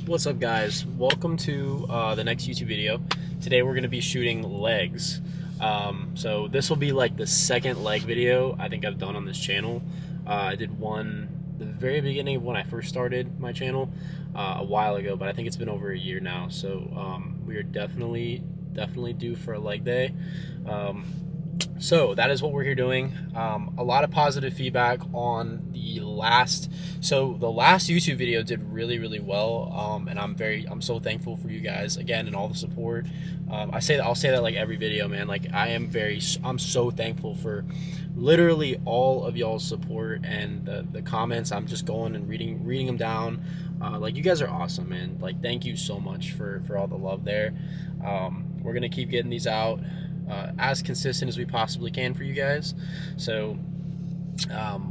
What's up, guys? Welcome to the next YouTube video. Today we're going to be shooting legs. So this will be like the second leg video I think I've done on this channel. I did one the very beginning of when I first started my channel a while ago, but I think it's been over a year now. So we are definitely due for a leg day. So that is what we're here doing. A lot of positive feedback on the last YouTube video did really well, and I'm so thankful for you guys again and all the support. I'll say that like every video, man. Like I'm so thankful for literally all of y'all's support and the comments. I'm just going and reading them down. Like, you guys are awesome, man. Like, thank you so much for all the love there. We're gonna keep getting these out as consistent as we possibly can for you guys. So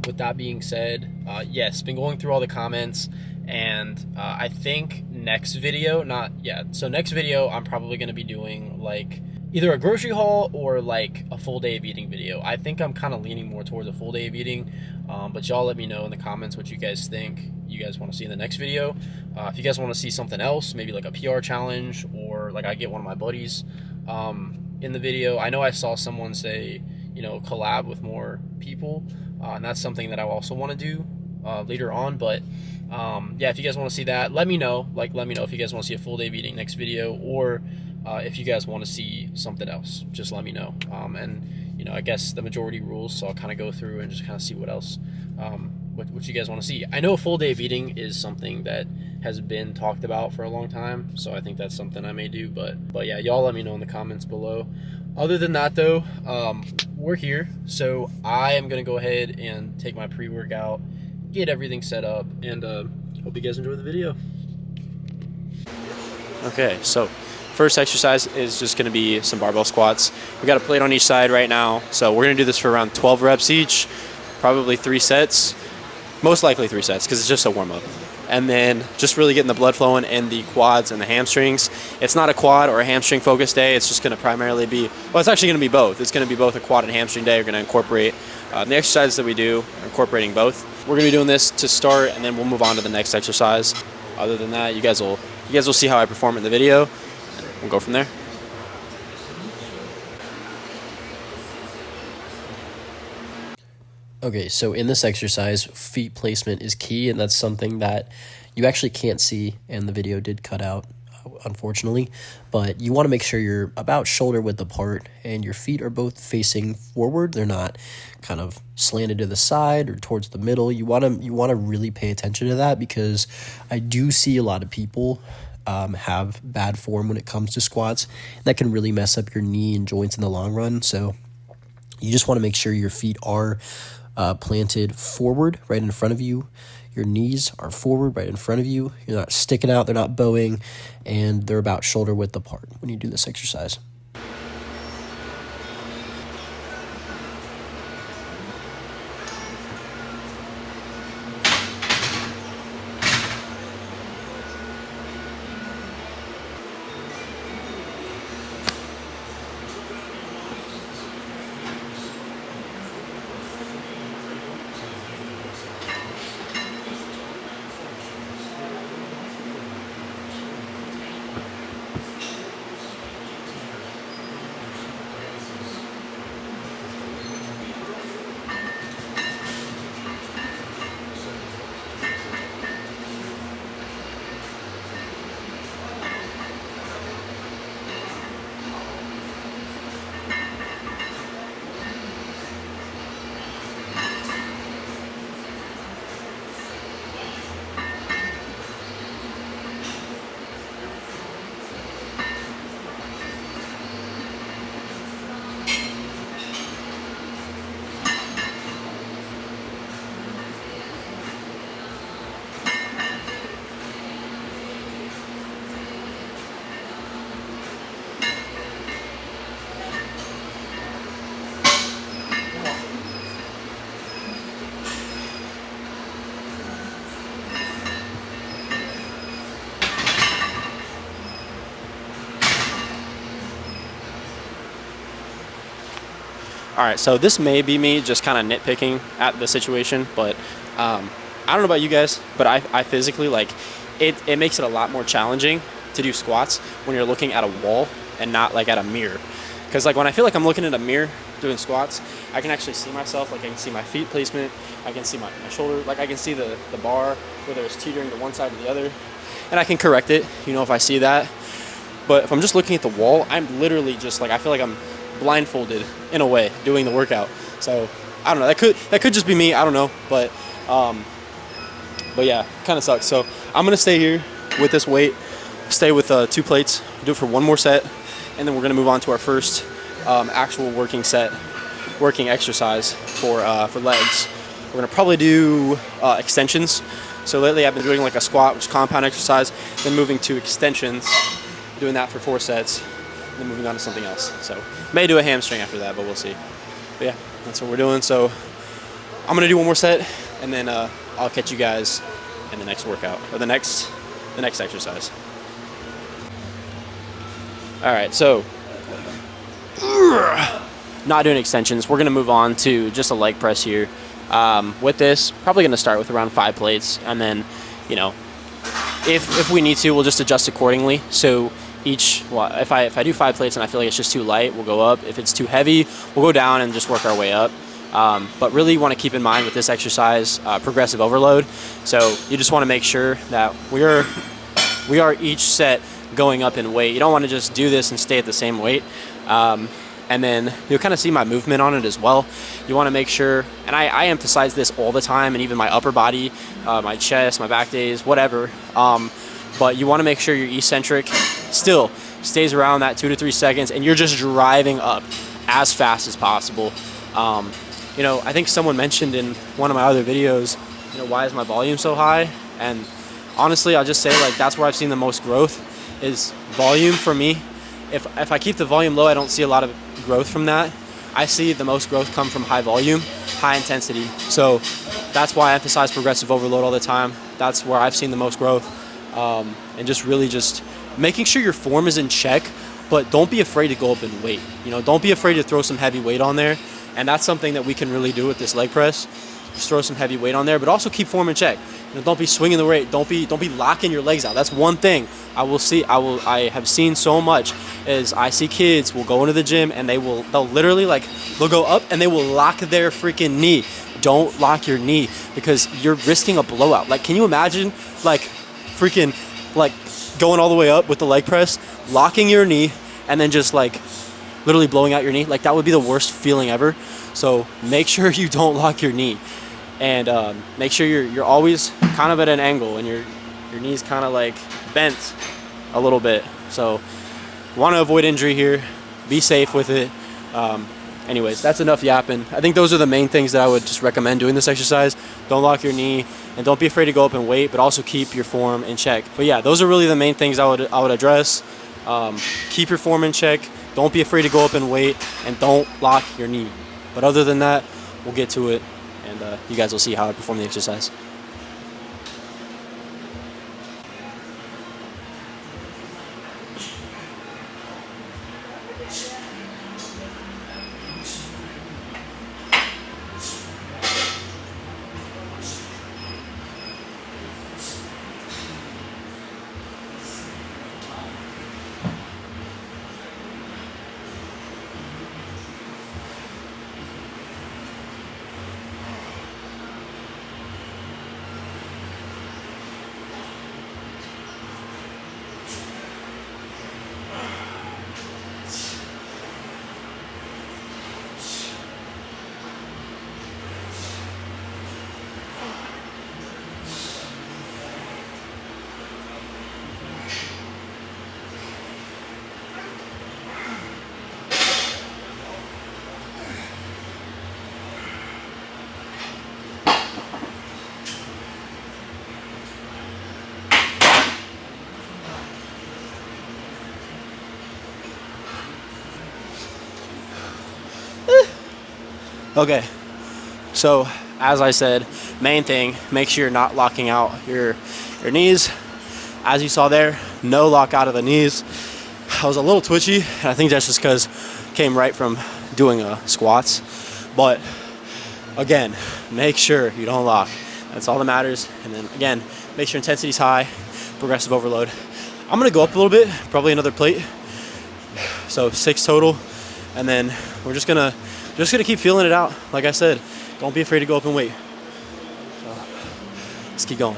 with that being said, yes, been going through all the comments, and I think next video I'm probably going to be doing like either a grocery haul or like a full day of eating video. I think I'm kind of leaning more towards a full day of eating, but y'all let me know in the comments what you guys think you guys want to see in the next video. If you guys want to see something else, maybe like a PR challenge, or like I get one of my buddies in the video. I know I saw someone say, you know, collab with more people, and that's something that I also want to do later on. But yeah, if you guys want to see that, let me know. Let me know if you guys want to see a full day of eating next video, or if you guys want to see something else, just let me know. And you know, I guess the majority rules, so I'll kind of go through and just kind of see what else what you guys want to see. I know a full day of eating is something that has been talked about for a long time, so I think that's something I may do. But yeah, y'all let me know in the comments below. Other than that though, we're here, so I am gonna go ahead and take my pre-workout, get everything set up, and hope you guys enjoy the video. Okay, so first exercise is just gonna be some barbell squats. We got a plate on each side right now, so we're gonna do this for around 12 reps each, probably 3 sets, most likely 3 sets, because it's just a warm-up. And then just really getting the blood flowing in the quads and the hamstrings. It's not a quad or a hamstring focused day. It's just going to primarily be, well, it's actually going to be both. It's going to be both a quad and hamstring day. We're going to incorporate the exercises that we do, incorporating both. We're going to be doing this to start, and then we'll move on to the next exercise. Other than that, you guys will see how I perform in the video, and we'll go from there. Okay, so in this exercise, feet placement is key, and that's something that you actually can't see, and the video did cut out, unfortunately. But you want to make sure you're about shoulder width apart, and your feet are both facing forward. They're not kind of slanted to the side or towards the middle. You want to really pay attention to that, because I do see a lot of people have bad form when it comes to squats. That can really mess up your knee and joints in the long run. So you just want to make sure your feet are planted forward, right in front of you. Your knees are forward, right in front of you. You're not sticking out, they're not bowing, and they're about shoulder width apart when you do this exercise. All right, so this may be me just kind of nitpicking at the situation, but I don't know about you guys, but I physically, like, it makes it a lot more challenging to do squats when you're looking at a wall and not like at a mirror. Because like when I feel like I'm looking at a mirror doing squats, I can actually see myself. Like I can see my feet placement, I can see my shoulder, like I can see the bar, whether it's teetering to one side or the other, and I can correct it, you know, if I see that. But if I'm just looking at the wall, I'm literally just like, I feel like I'm blindfolded in a way doing the workout. So I don't know, that could just be me, I don't know, but yeah, kind of sucks. So I'm gonna stay here with this weight, stay with 2 plates, do it for 1 more set, and then we're gonna move on to our first actual working exercise for legs. We're gonna probably do extensions. So lately I've been doing like a squat, which is compound exercise, then moving to extensions, doing that for 4 sets, and then moving on to something else. So may do a hamstring after that, but we'll see. But yeah, that's what we're doing. So I'm gonna do 1 more set, and then I'll catch you guys in the next workout, or the next exercise. All right, so not doing extensions. We're gonna move on to just a leg press here. With this, probably gonna start with around 5 plates, and then, you know, if we need to, we'll just adjust accordingly. So if I do 5 plates and I feel like it's just too light, we'll go up. If it's too heavy, we'll go down and just work our way up. But really want to keep in mind with this exercise, progressive overload. So you just want to make sure that we are each set going up in weight. You don't want to just do this and stay at the same weight. And then you'll kind of see my movement on it as well. You want to make sure, and I emphasize this all the time, and even my upper body, my chest, my back days, whatever. But you want to make sure your eccentric still stays around that 2 to 3 seconds, and you're just driving up as fast as possible. You know, I think someone mentioned in one of my other videos, you know, why is my volume so high? And honestly, I'll just say, like, that's where I've seen the most growth is volume for me. If I keep the volume low, I don't see a lot of growth from that. I see the most growth come from high volume, high intensity. So that's why I emphasize progressive overload all the time. That's where I've seen the most growth. And just really just making sure your form is in check, but don't be afraid to go up in weight. You know, don't be afraid to throw some heavy weight on there. And that's something that we can really do with this leg press. Just throw some heavy weight on there, but also keep form in check. You know, don't be swinging the weight. Don't be locking your legs out. That's one thing I have seen so much is I see kids will go into the gym and they'll literally they'll go up and they will lock their freaking knee. Don't lock your knee because you're risking a blowout. Like, can you imagine freaking going all the way up with the leg press, locking your knee, and then just literally blowing out your knee? Like, that would be the worst feeling ever. So make sure you don't lock your knee, and make sure you're always kind of at an angle and your knee's kind of bent a little bit. So want to avoid injury here. Be safe with it. Anyways, that's enough yapping. I think those are the main things that I would just recommend doing this exercise. Don't lock your knee, and don't be afraid to go up in weight, but also keep your form in check. But yeah, those are really the main things I would address. Keep your form in check. Don't be afraid to go up in weight, and don't lock your knee. But other than that, we'll get to it, and you guys will see how I perform the exercise. Okay, so as I said, main thing, make sure you're not locking out your knees. As you saw there, no lock out of the knees. I was a little twitchy, and I think that's just because came right from doing squats. But again, make sure you don't lock. That's all that matters. And then again, make sure intensity's high. progressive overload. I'm gonna go up a little bit, probably another plate. So 6 total, and then we're just gonna keep feeling it out. Like I said, don't be afraid to go up and weight. So let's keep going.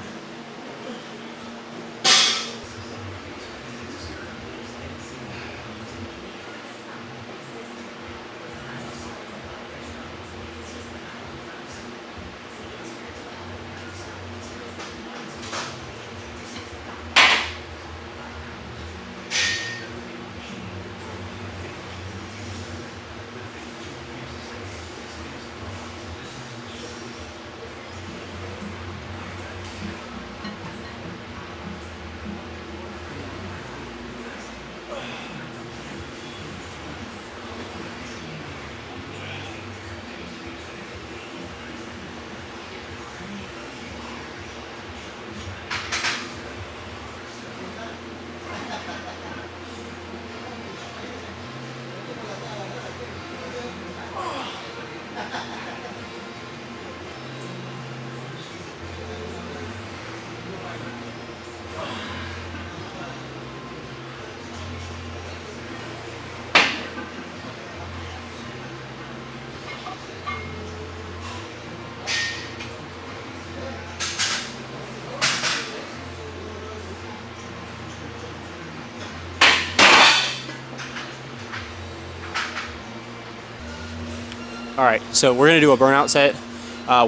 All right, so we're gonna do a burnout set.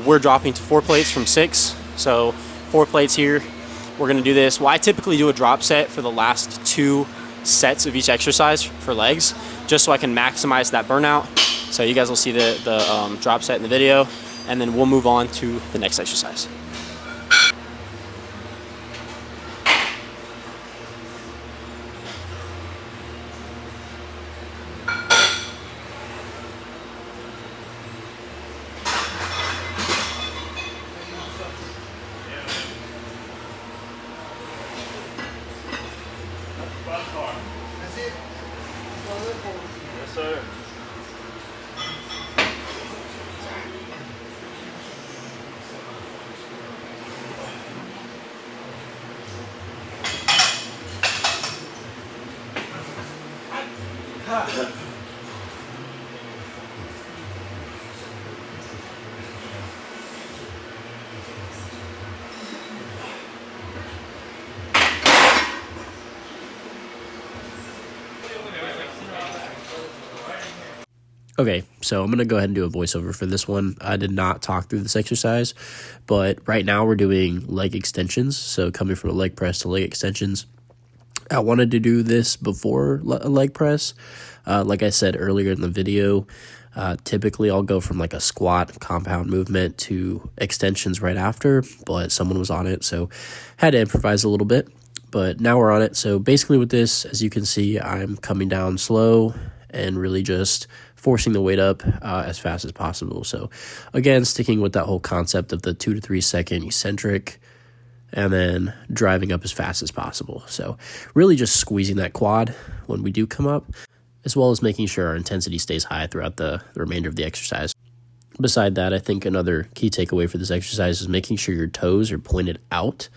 We're dropping to 4 plates from 6, so 4 plates here. We're gonna do this. Well, I typically do a drop set for the last 2 sets of each exercise for legs, just so I can maximize that burnout. So you guys will see the drop set in the video, and then we'll move on to the next exercise. Yes, sir. Okay, so I'm going to go ahead and do a voiceover for this one. I did not talk through this exercise, but right now we're doing leg extensions. So coming from a leg press to leg extensions. I wanted to do this before a leg press. Like I said earlier in the video, typically I'll go from like a squat compound movement to extensions right after, but someone was on it, so had to improvise a little bit. But now we're on it. So basically with this, as you can see, I'm coming down slow and really just forcing the weight up as fast as possible. So again, sticking with that whole concept of the 2 to 3 second eccentric and then driving up as fast as possible. So really just squeezing that quad when we do come up, as well as making sure our intensity stays high throughout the remainder of the exercise. Beside that, I think another key takeaway for this exercise is making sure your toes are pointed out.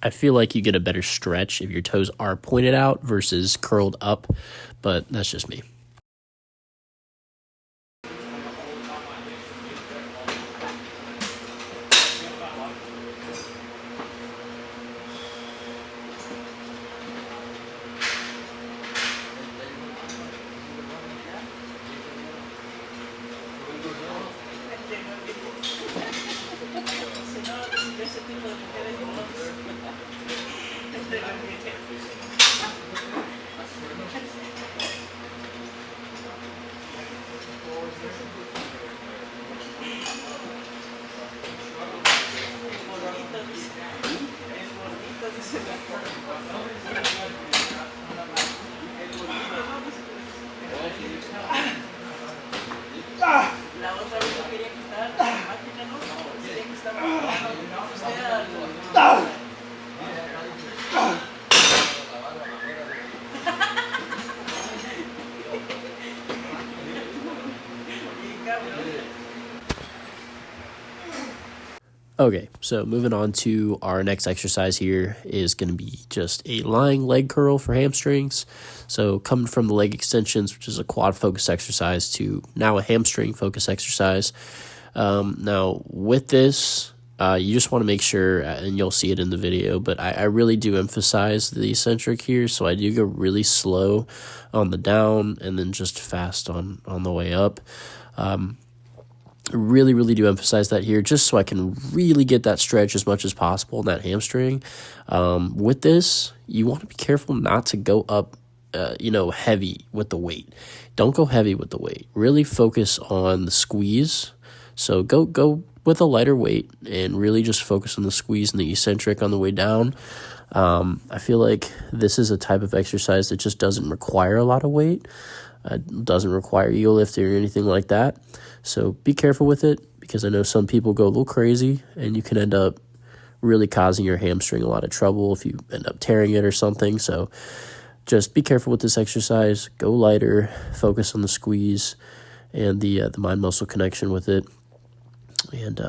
I feel like you get a better stretch if your toes are pointed out versus curled up, but that's just me. La otra vez yo quería quitar la máquina, ¿no? Quería que estaba usted al... Okay, so moving on to our next exercise here is going to be just a lying leg curl for hamstrings. So coming from the leg extensions, which is a quad focus exercise, to now a hamstring focus exercise. Now with this, you just want to make sure, and you'll see it in the video, but I really do emphasize the eccentric here. So I do go really slow on the down and then just fast on the way up. Really do emphasize that here, just so I can really get that stretch as much as possible in that hamstring. With this, you want to be careful not to go up, heavy with the weight. Don't go heavy with the weight. Really focus on the squeeze. So go with a lighter weight and really just focus on the squeeze and the eccentric on the way down. I feel like this is a type of exercise that just doesn't require a lot of weight. Doesn't require ego lifting or anything like that. So be careful with it, because I know some people go a little crazy and you can end up really causing your hamstring a lot of trouble if you end up tearing it or something. So just be careful with this exercise. Go lighter, focus on the squeeze and the mind muscle connection with it. And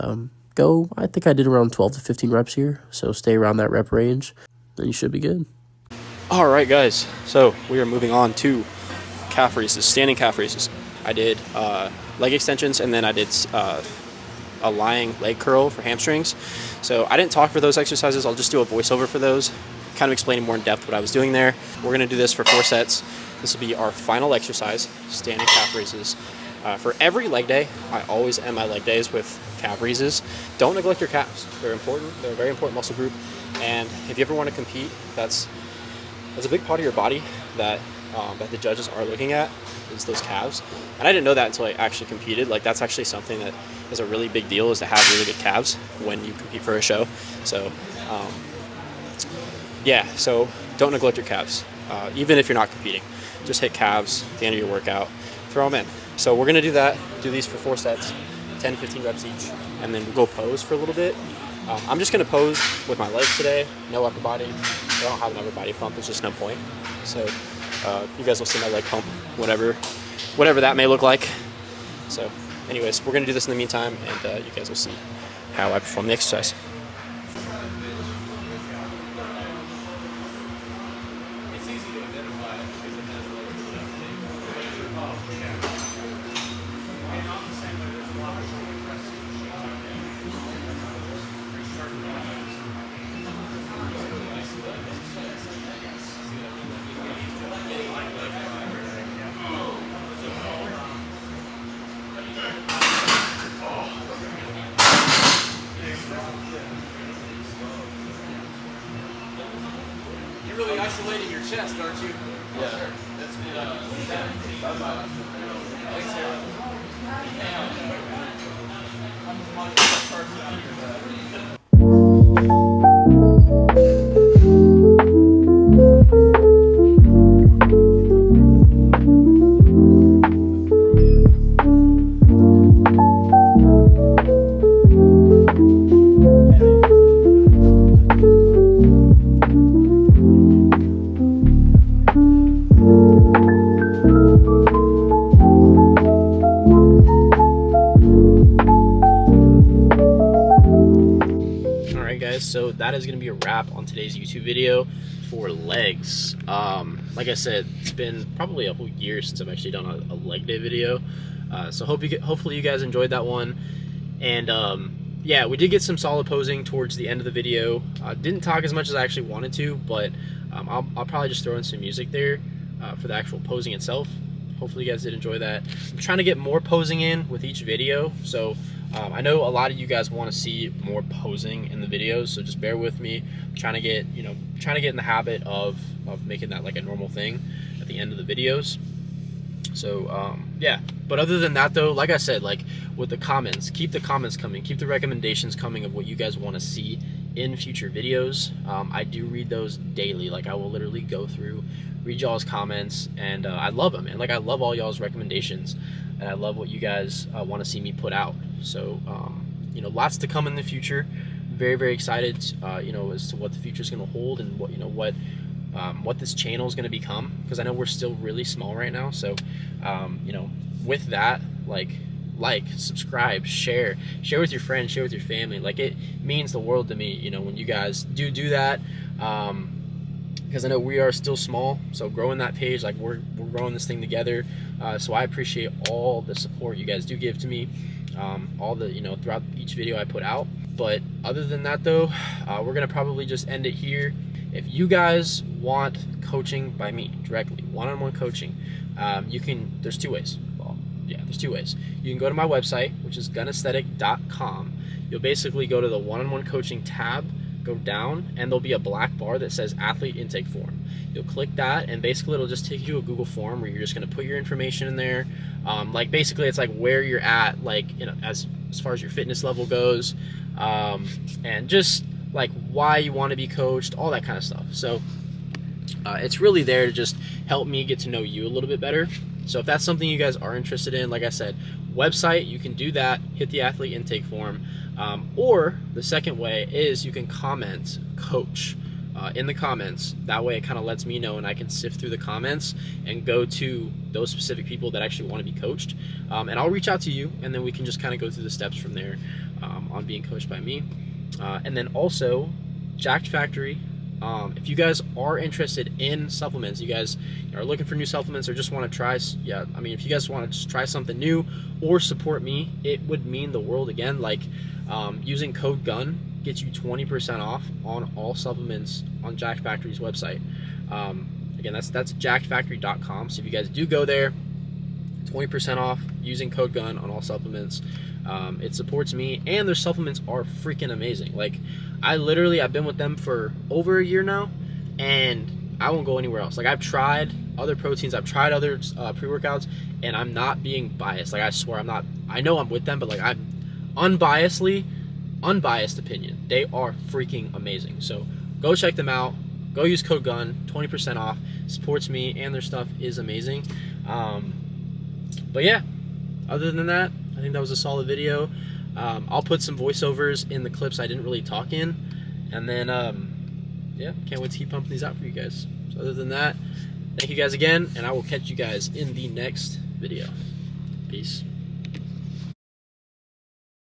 I think I did around 12 to 15 reps here. So stay around that rep range and you should be good. All right, guys. So we are moving on to calf raises, standing calf raises. I did leg extensions, and then I did a lying leg curl for hamstrings. So I didn't talk for those exercises. I'll just do a voiceover for those, kind of explaining more in depth what I was doing there. We're going to do this for 4 sets. This will be our final exercise, standing calf raises. For every leg day, I always end my leg days with calf raises. Don't neglect your calves. They're important. They're a very important muscle group. And if you ever want to compete, that's a big part of your body that the judges are looking at, is those calves. And I didn't know that until I actually competed. Like, that's actually something that is a really big deal, is to have really good calves when you compete for a show. So so don't neglect your calves. Even if you're not competing, just hit calves at the end of your workout, throw them in. So we're gonna do that, do these for 4 sets, 10 to 15 reps each, and then we'll go pose for a little bit. I'm just gonna pose with my legs today, no upper body. I don't have an upper body pump, there's just no point. So you guys will see my leg pump, whatever that may look like. So anyways, we're gonna do this in the meantime, and you guys will see how I perform the exercise. You're really isolating your chest, aren't you? Yeah. Sure. That's So that is going to be a wrap on today's YouTube video for legs. Like I said, it's been probably a whole year since I've actually done a leg day video. So hopefully you guys enjoyed that one. And yeah, we did get some solid posing towards the end of the video. Didn't talk as much as I actually wanted to, but I'll probably just throw in some music there for the actual posing itself. Hopefully you guys did enjoy that. I'm trying to get more posing in with each video, so I know a lot of you guys want to see more posing in the videos, so just bear with me. I'm trying to get in the habit of making that like a normal thing at the end of the videos. So yeah, but other than that though, like I said, like with the comments, keep the comments coming, keep the recommendations coming of what you guys want to see in future videos. I do read those daily. Like I will literally go through, read y'all's comments, and I love them, and like I love all y'all's recommendations, and I love what you guys want to see me put out. So you know, lots to come in the future. Very, very excited you know, as to what the future is going to hold, and what, you know, what this channel is going to become, because I know we're still really small right now. So you know, with that, like like, subscribe, share with your friends, share with your family. Like, it means the world to me, you know, when you guys do that. Because I know we are still small, so growing that page, like, we're growing this thing together. So I appreciate all the support you guys do give to me, all the, you know, throughout each video I put out. But other than that, though, we're gonna probably just end it here. If you guys want coaching by me directly, one-on-one coaching, you can. There's two ways. Well, yeah, there's two ways. You can go to my website, which is gunnaesthetic.com. You'll basically go to the one-on-one coaching tab, go down, and there'll be a black bar that says athlete intake form. You'll click that, and basically it'll just take you to a Google form where you're just going to put your information in there. Like, basically it's like where you're at, like, you know, as far as your fitness level goes, and just like why you want to be coached, all that kind of stuff. So it's really there to just help me get to know you a little bit better. So if that's something you guys are interested in, like I said, website, you can do that, hit the athlete intake form. Or the second way is you can comment coach in the comments. That way it kind of lets me know, and I can sift through the comments and go to those specific people that actually want to be coached. And I'll reach out to you, and then we can just kind of go through the steps from there on being coached by me. And then also, Jacked Factory. If you guys are interested in supplements, you guys are looking for new supplements or just want to try, if you guys want to just try something new or support me, it would mean the world. Again, like, using code GUNN gets you 20% off on all supplements on Jacked Factory's website. Again, that's jackedfactory.com. So if you guys do go there, 20% off using code GUNN on all supplements. It supports me, and their supplements are freaking amazing. Like, I've been with them for over a year now, and I won't go anywhere else. Like, I've tried other proteins, I've tried other pre-workouts, and I'm not being biased. Like, I swear I'm not. I know I'm with them, but like, I'm unbiased opinion, they are freaking amazing. So go check them out, go use code GUNN, 20% off, supports me, and their stuff is amazing. But yeah, other than that, I think that was a solid video. I'll put some voiceovers in the clips I didn't really talk in, and then yeah, can't wait to keep pumping these out for you guys. So other than that, thank you guys again, and I will catch you guys in the next video. Peace.